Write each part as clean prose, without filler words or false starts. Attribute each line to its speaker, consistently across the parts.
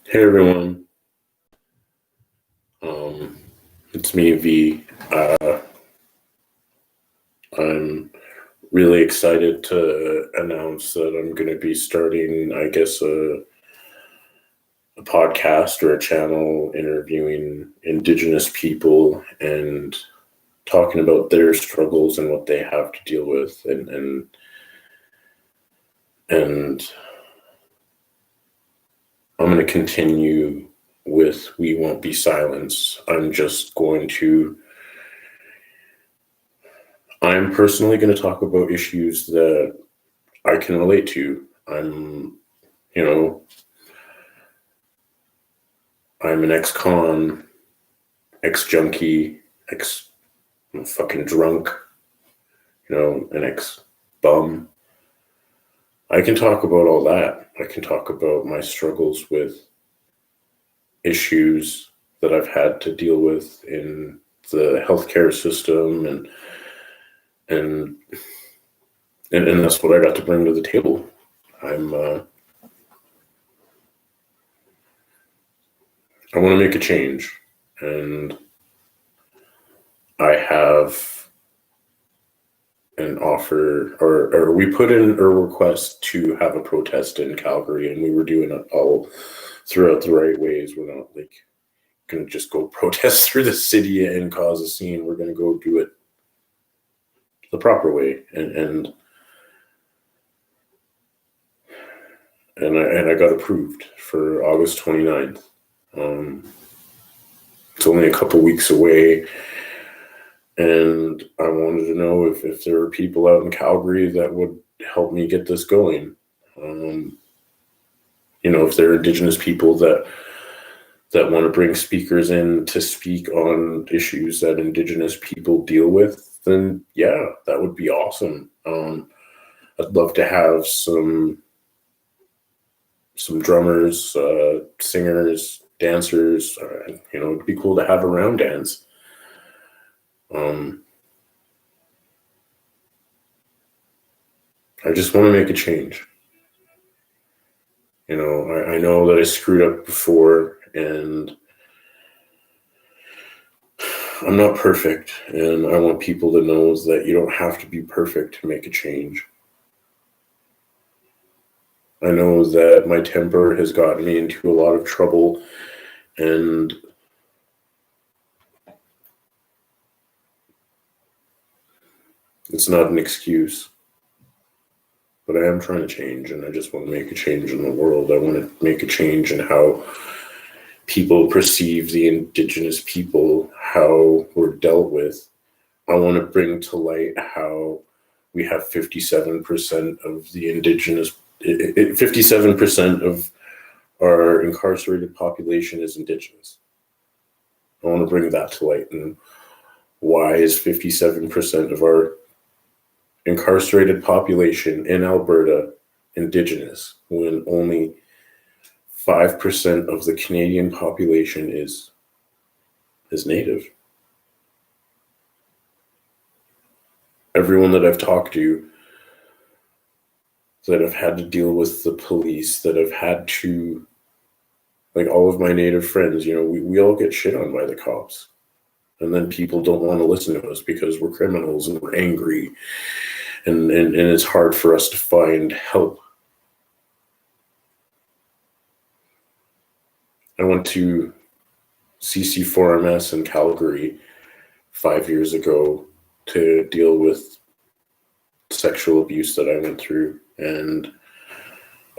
Speaker 1: Hey everyone, um, it's me, V. I'm really excited to announce that I'm going to be starting, a podcast or a channel interviewing Indigenous people and talking about their struggles and what they have to deal with, and I'm going to continue with We Won't Be Silence. I'm personally going to talk about issues that I can relate to. You know, I'm an ex-con, ex-junkie, ex-fucking drunk, an ex-bum. I can talk about all that. I can talk about my struggles with issues that I've had to deal with in the healthcare system, and and that's what I got to bring to the table. I want to make a change, and I have an offer, or we put in a request to have a protest in Calgary, and we were doing it all throughout the right ways. We're not like going to just go protest through the city and cause a scene. We're going to go do it the proper way, and I got approved for August 29th. It's only a couple weeks away, and I wanted to know if there were people out in Calgary that would help me get this going. If there are Indigenous people that want to bring speakers in to speak on issues that Indigenous people deal with, then yeah, that would be awesome. I'd love to have some drummers, singers, dancers. It'd be cool to have a round dance. I just want to make a change. I know that I screwed up before, and I'm not perfect, and I want people to know that you don't have to be perfect to make a change. I know that my temper has gotten me into a lot of trouble, and it's not an excuse, but I am trying to change, and I just want to make a change in the world. I want to make a change in how people perceive the Indigenous people, how we're dealt with. I want to bring to light how we have 57% of the Indigenous, 57% of our incarcerated population is Indigenous. I want to bring that to light. And why is 57% of our incarcerated population in Alberta Indigenous when only 5% of the Canadian population is Native? Everyone that I've talked to that have had to deal with the police, that have had to, like all of my Native friends, we all get shit on by the cops. And then people don't want to listen to us because we're criminals and we're angry. And it's hard for us to find help. I went to CC4MS in Calgary 5 years ago to deal with sexual abuse that I went through. And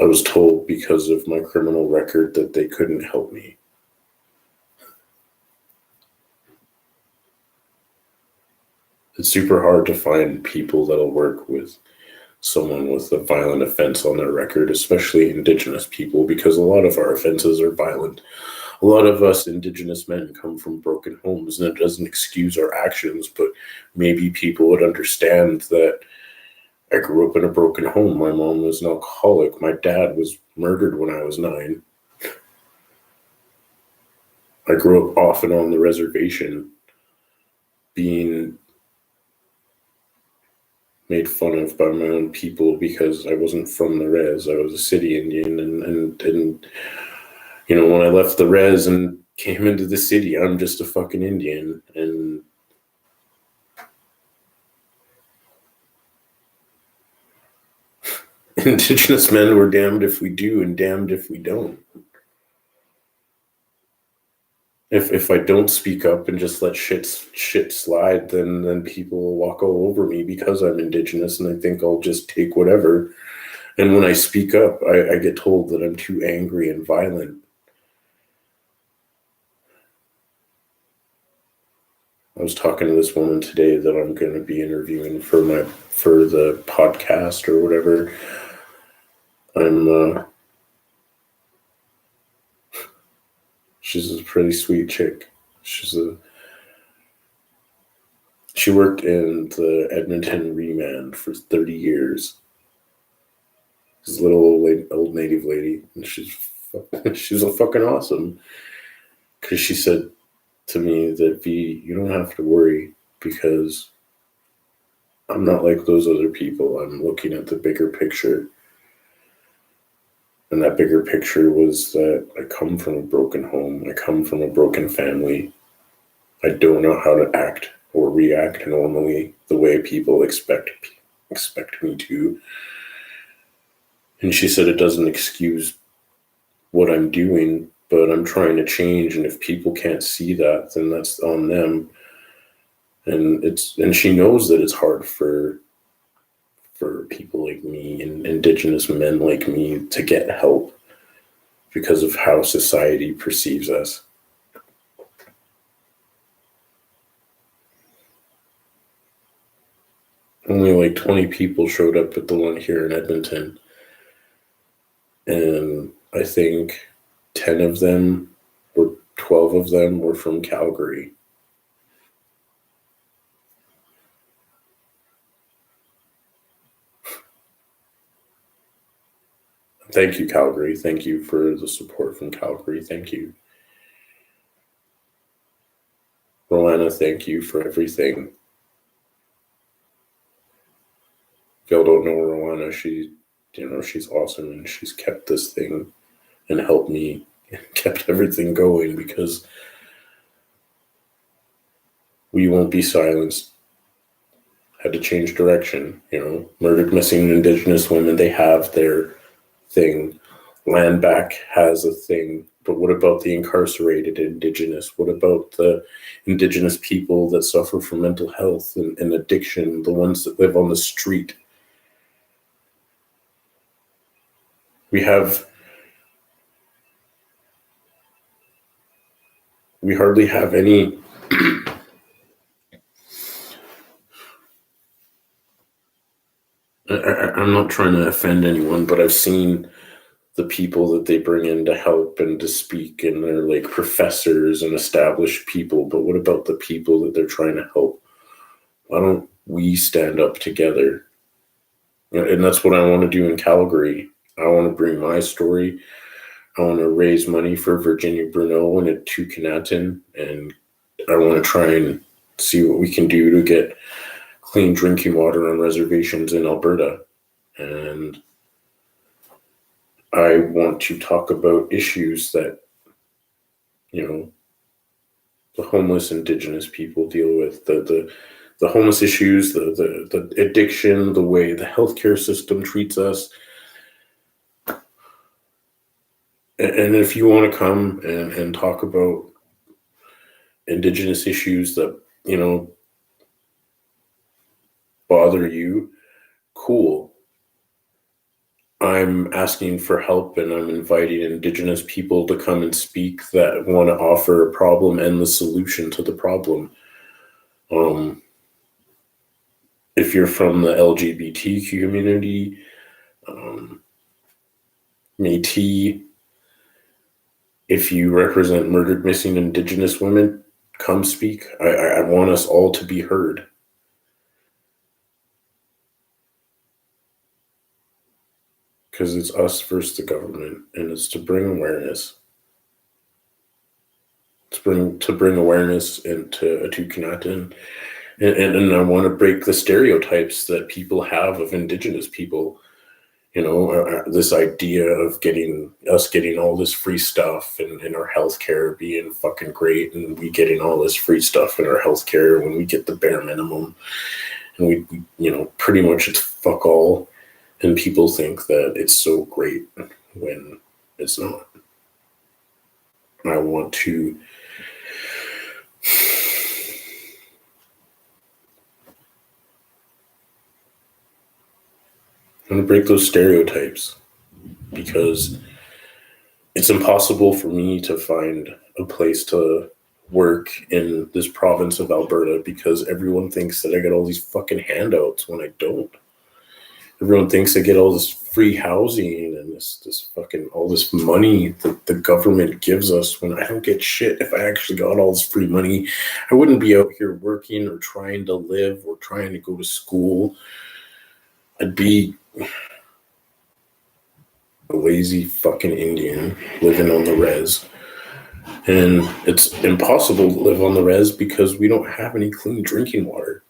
Speaker 1: I was told because of my criminal record that they couldn't help me. It's super hard to find people that'll work with someone with a violent offense on their record, especially Indigenous people, because a lot of our offenses are violent. A lot of us Indigenous men come from broken homes, and it doesn't excuse our actions, but maybe people would understand that I grew up in a broken home. My mom was an alcoholic. My dad was murdered when I was 9. I grew up off and on the reservation, being made fun of by my own people because I wasn't from the res. I was a city Indian, and When I left the res and came into the city, I'm just a fucking Indian. And Indigenous men were damned if we do and damned if we don't. If I don't speak up and just let shit slide, then people will walk all over me because I'm Indigenous, and I think I'll just take whatever. And when I speak up, I get told that I'm too angry and violent. I was talking to this woman today that I'm going to be interviewing for the podcast or whatever. She's a pretty sweet chick. She worked in the Edmonton remand for 30 years. This little old native lady, and she's a fucking awesome. Because she said to me that, V, you don't have to worry because I'm not like those other people. I'm looking at the bigger picture. And that bigger picture was that I come from a broken home. I come from a broken family. I don't know how to act or react normally the way people expect me to. And she said it doesn't excuse what I'm doing, but I'm trying to change. And if people can't see that, then that's on them. And she knows that it's hard for people like me and Indigenous men like me to get help because of how society perceives us. Only like 20 people showed up at the one here in Edmonton. And I think 10 of them or 12 of them were from Calgary. Thank you, Calgary. Thank you for the support from Calgary. Thank you. Roanna, thank you for everything. If y'all don't know Roanna, she's awesome, and she's kept this thing and helped me and kept everything going because we won't be silenced. Had to change direction. Murdered, missing Indigenous women, they have their thing. Land back has a thing. But what about the incarcerated Indigenous? What about the Indigenous people that suffer from mental health and addiction, the ones that live on the street? We hardly have any I'm not trying to offend anyone, but I've seen the people that they bring in to help and to speak, and they're like professors and established people. But what about the people that they're trying to help? Why don't we stand up together? And that's what I want to do in Calgary. I want to bring my story. I want to raise money for Virginia Bruneau and at Tucanatin, and I want to try and see what we can do to get clean drinking water on reservations in Alberta. And I want to talk about issues that, the homeless Indigenous people deal with, the homeless issues, the addiction, the way the healthcare system treats us. And if you want to come and talk about Indigenous issues that, bother you, cool. I'm asking for help, and I'm inviting Indigenous people to come and speak that want to offer a problem and the solution to the problem. If you're from the LGBT community, Métis, if you represent murdered, missing Indigenous women, come speak. I want us all to be heard. Because it's us versus the government, and it's to bring awareness. To bring awareness into Tucanatin. And I want to break the stereotypes that people have of Indigenous people. This idea of getting all this free stuff and our healthcare being fucking great, and we getting all this free stuff in our healthcare when we get the bare minimum, and we pretty much it's fuck all, and people think that it's so great when it's not. I want to break those stereotypes, because it's impossible for me to find a place to work in this province of Alberta because everyone thinks that I get all these fucking handouts when I don't. Everyone thinks I get all this free housing and this fucking all this money that the government gives us when I don't get shit. If I actually got all this free money, I wouldn't be out here working or trying to live or trying to go to school. I'd be a lazy fucking Indian living on the res. And it's impossible to live on the res because we don't have any clean drinking water.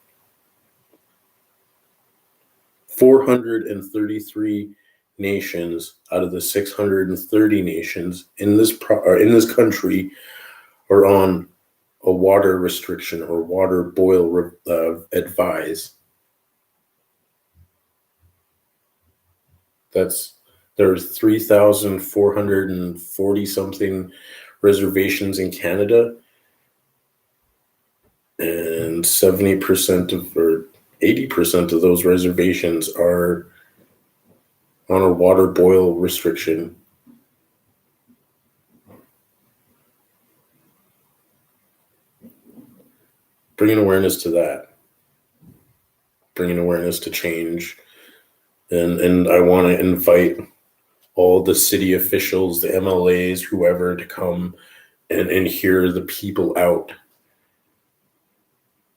Speaker 1: 433 nations out of the 630 nations in this country are on a water restriction or water boil advise. There's 3,440 something reservations in Canada, and 70% or 80% of those reservations are on a water boil restriction. Bringing awareness to that, bringing awareness to change, and I want to invite all the city officials, the MLAs, whoever, to come and hear the people out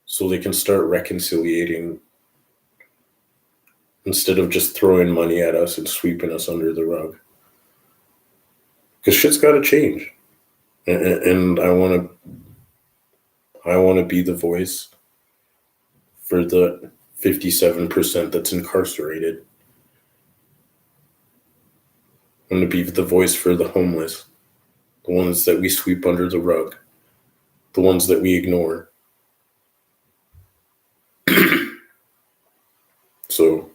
Speaker 1: so they can start reconciliating instead of just throwing money at us and sweeping us under the rug. Because shit's got to change. And I want to be the voice for the 57% that's incarcerated. I want to be the voice for the homeless, the ones that we sweep under the rug, the ones that we ignore. So,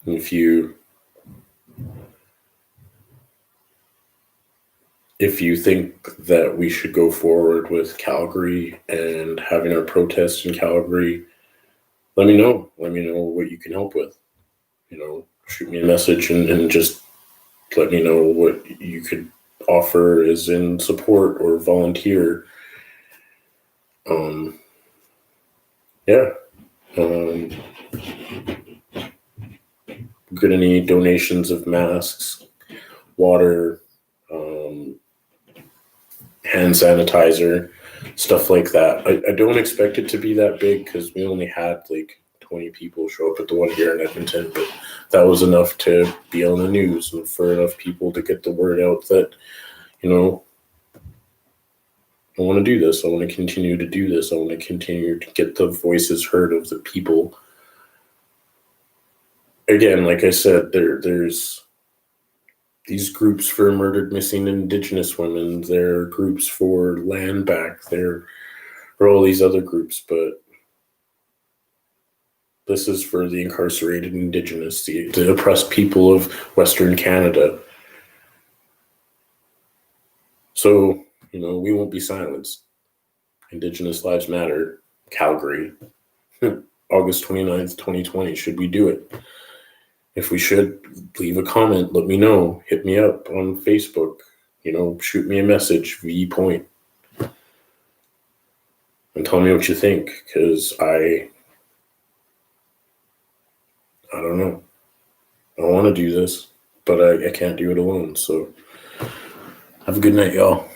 Speaker 1: if you think that we should go forward with Calgary and having our protest in Calgary, let me know. Let me know what you can help with. Shoot me a message and just let me know what you could offer as in support or volunteer. We're gonna need donations of masks, water, hand sanitizer, stuff like that. I don't expect it to be that big because we only had like 20 people show up at the one here in Edmonton, but that was enough to be on the news and for enough people to get the word out that, I want to do this. I want to continue to do this. I want to continue to get the voices heard of the people. Again, like I said, there's these groups for murdered, missing Indigenous women. There are groups for land back. There are all these other groups, but this is for the incarcerated Indigenous, the oppressed people of Western Canada. So, we won't be silenced. Indigenous Lives Matter, Calgary, August 29th, 2020. Should we do it? If we should, leave a comment. Let me know. Hit me up on Facebook. Shoot me a message, VPoint. And tell me what you think, because I don't know. I want to do this, but I can't do it alone. So have a good night, y'all.